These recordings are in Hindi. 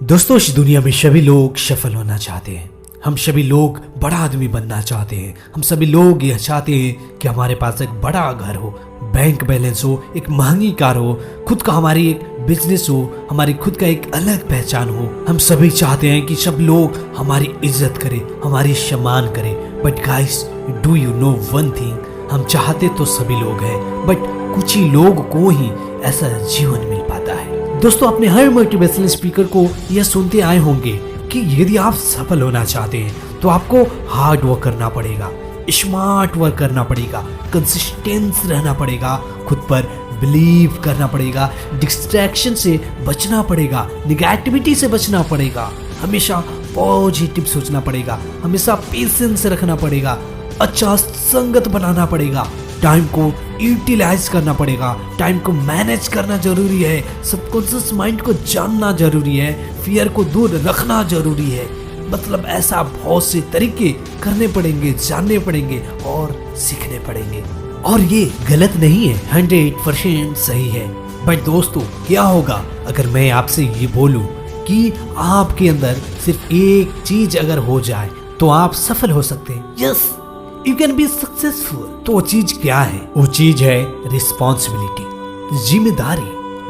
दोस्तों, इस दुनिया में सभी लोग सफल होना चाहते हैं। हम सभी लोग बड़ा आदमी बनना चाहते हैं। हम सभी लोग यह चाहते हैं कि हमारे पास एक बड़ा घर हो, बैंक बैलेंस हो, एक महंगी कार हो, खुद का हमारी एक बिजनेस हो, हमारी खुद का एक अलग पहचान हो। हम सभी चाहते हैं कि सब लोग हमारी इज्जत करें, हमारी सम्मान करें। But guys, do you know one thing? हम चाहते तो सभी लोग हैं, बट कुछ ही लोग को ही ऐसा जीवन मिल पाता है। दोस्तों, अपने हर मोटिवेशनल स्पीकर को यह सुनते आए होंगे कि यदि आप सफल होना चाहते हैं तो आपको हार्ड वर्क करना पड़ेगा, स्मार्ट वर्क करना पड़ेगा, कंसिस्टेंस रहना पड़ेगा, खुद पर बिलीव करना पड़ेगा, डिस्ट्रैक्शन से बचना पड़ेगा, निगेटिविटी से बचना पड़ेगा, हमेशा पॉजिटिव सोचना पड़ेगा, हमेशा पेशेंस रखना पड़ेगा, अच्छा संगत बनाना पड़ेगा, टाइम को यूटिलाइज करना पड़ेगा, टाइम को मैनेज करना जरूरी है, सबकॉन्शियस माइंड को जानना जरूरी है, फियर को दूर रखना जरूरी है। मतलब ऐसा बहुत से तरीके करने पड़ेंगे, जानने पड़ेंगे और सीखने पड़ेंगे। और ये गलत नहीं है, 100% सही है। बट दोस्तों, क्या होगा अगर मैं आपसे ये बोलूं कि आपके अंदर सिर्फ एक चीज अगर हो जाए तो आप सफल हो सकते हैं। Yes, you can be successful. तो वो चीज क्या है? वो चीज है रिस्पॉन्सिबिलिटी, जिम्मेदारी।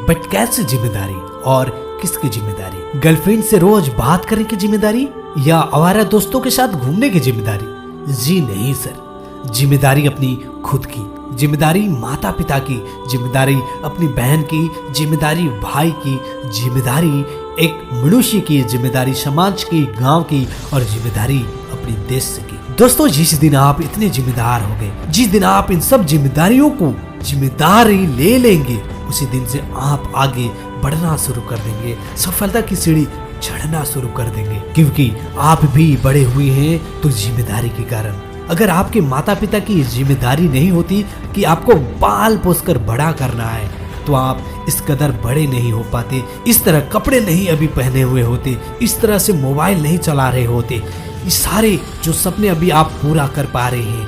बट कैसे जिम्मेदारी और किसकी जिम्मेदारी? गर्लफ्रेंड से रोज बात करने की जिम्मेदारी या आवारा दोस्तों के साथ घूमने की जिम्मेदारी? जी नहीं सर। जिम्मेदारी अपनी खुद की, जिम्मेदारी माता पिता की, जिम्मेदारी अपनी बहन की, जिम्मेदारी भाई की, जिम्मेदारी एक मनुष्य की, जिम्मेदारी समाज की, गांव की और जिम्मेदारी अपने देश की। दोस्तों, जिस दिन आप इतने जिम्मेदार हो गए, जिस दिन आप इन सब जिम्मेदारियों को जिम्मेदारी ले लेंगे, उसी दिन से आप आगे बढ़ना शुरू कर देंगे, सफलता की सीढ़ी चढ़ना शुरू कर देंगे। क्योंकि आप भी बड़े हुए हैं तो जिम्मेदारी के कारण। अगर आपके माता पिता की जिम्मेदारी नहीं होती कि आपको पाल पोस कर बड़ा करना है, तो आप इस कदर बड़े नहीं हो पाते, इस तरह कपड़े नहीं अभी पहने हुए होते, इस तरह से मोबाइल नहीं चला रहे होते। ये सारे जो सपने अभी आप पूरा कर पा रहे हैं,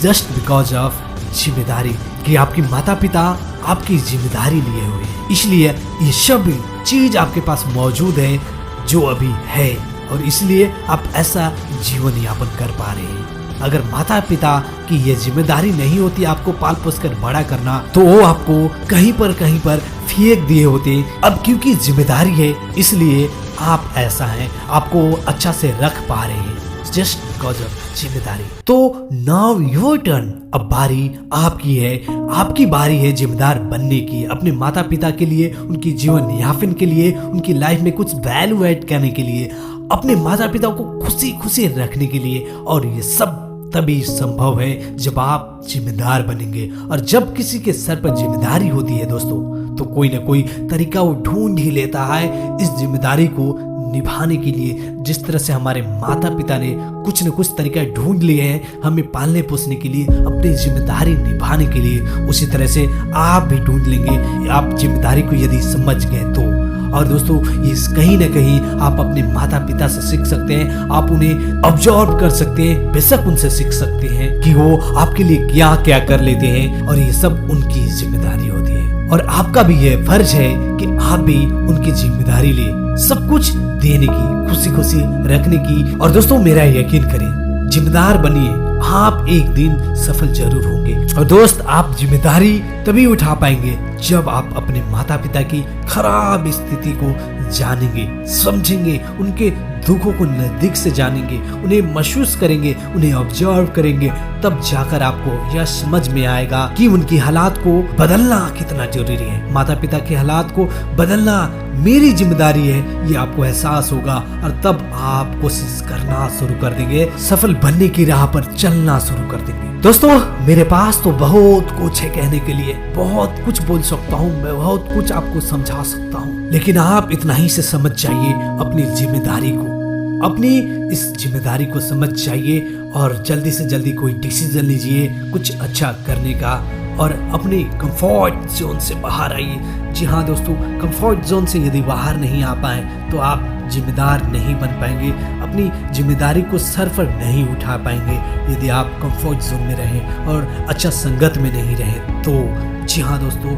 जस्ट बिकॉज ऑफ जिम्मेदारी, कि आपके माता पिता आपकी जिम्मेदारी लिए हुए हैं। इसलिए ये सब चीज आपके पास मौजूद है जो अभी है, और इसलिए आप ऐसा जीवन यापन कर पा रहे हैं। अगर माता पिता की ये जिम्मेदारी नहीं होती आपको पाल पोस कर बड़ा करना, तो वो आपको कहीं पर फेंक दिए होते। अब क्योंकि जिम्मेदारी है, इसलिए आप ऐसा हैं, आपको अच्छा से रख पा रहे हैं, जस्ट बिकॉज ऑफ जिम्मेदारी। तो नाउ योर टर्न। अब बारी आपकी है, आपकी बारी है जिम्मेदार बनने की, अपने माता पिता के लिए, उनकी जीवन यापन के लिए, उनकी लाइफ में कुछ वैल्यू ऐड करने के लिए, अपने माता पिता को खुशी खुशी रखने के लिए। और ये सब तभी संभव है जब आप जिम्मेदार बनेंगे। और जब किसी के सर पर जिम्मेदारी होती है दोस्तों, तो कोई ना कोई तरीका वो ढूंढ ही लेता है इस जिम्मेदारी को निभाने के लिए। जिस तरह से हमारे माता पिता ने कुछ न कुछ तरीका ढूंढ लिए हैं हमें पालने पोसने के लिए, अपनी जिम्मेदारी निभाने के लिए, उसी तरह से आप भी ढूंढ लेंगे आप जिम्मेदारी को यदि समझ गए तो। और दोस्तों, ये कहीं ना कहीं आप अपने माता पिता से सीख सकते हैं, आप उन्हें ऑब्जर्व कर सकते हैं, बेशक उनसे सीख सकते हैं कि वो आपके लिए क्या क्या कर लेते हैं, और ये सब उनकी जिम्मेदारी होती है। और आपका भी ये फर्ज है कि आप भी उनकी जिम्मेदारी ले, सब कुछ देने की, खुशी खुशी रखने की। और दोस्तों, मेरा यकीन करें, जिम्मेदार बनिए, आप एक दिन सफल जरूर होंगे। और दोस्त, आप जिम्मेदारी तभी उठा पाएंगे जब आप अपने माता पिता की खराब स्थिति को जानेंगे, समझेंगे, उनके दुखों को नजदीक से जानेंगे, उन्हें महसूस करेंगे, उन्हें ऑब्जर्व करेंगे। तब जाकर आपको यह समझ में आएगा कि उनकी हालात को बदलना कितना जरूरी है। माता पिता के हालात को बदलना मेरी जिम्मेदारी है, ये आपको एहसास होगा। और तब आप कोशिश करना शुरू कर देंगे, सफल बनने की राह पर चलना शुरू कर देंगे। दोस्तों, मेरे पास तो बहुत कुछ है कहने के लिए, बहुत कुछ बोल सकता हूँ मैं, बहुत कुछ आपको समझा सकता हूँ, लेकिन आप इतना ही से समझ जाइए अपनी जिम्मेदारी को, अपनी इस जिम्मेदारी को समझ जाइए और जल्दी से जल्दी कोई डिसीजन लीजिए कुछ अच्छा करने का, और अपने कंफर्ट जोन से बाहर आइए। जी हाँ दोस्तों, कंफर्ट जोन से यदि बाहर नहीं आ पाए तो आप जिम्मेदार नहीं बन पाएंगे, अपनी जिम्मेदारी को सर पर नहीं उठा पाएंगे यदि आप कंफर्ट जोन में रहें और अच्छा संगत में नहीं रहें तो। जी हाँ दोस्तों,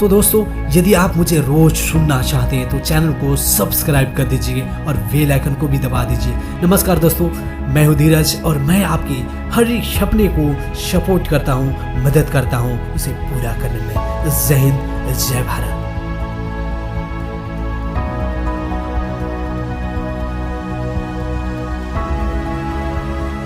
तो दोस्तों, यदि आप मुझे रोज सुनना चाहते हैं तो चैनल को सब्सक्राइब कर दीजिए और बेल आइकन को भी दबा दीजिए। नमस्कार दोस्तों, मैं हूं धीरज और मैं आपकी हर एक सपने को सपोर्ट करता हूं, मदद करता हूं उसे पूरा करने में। जय हिंद, जय भारत।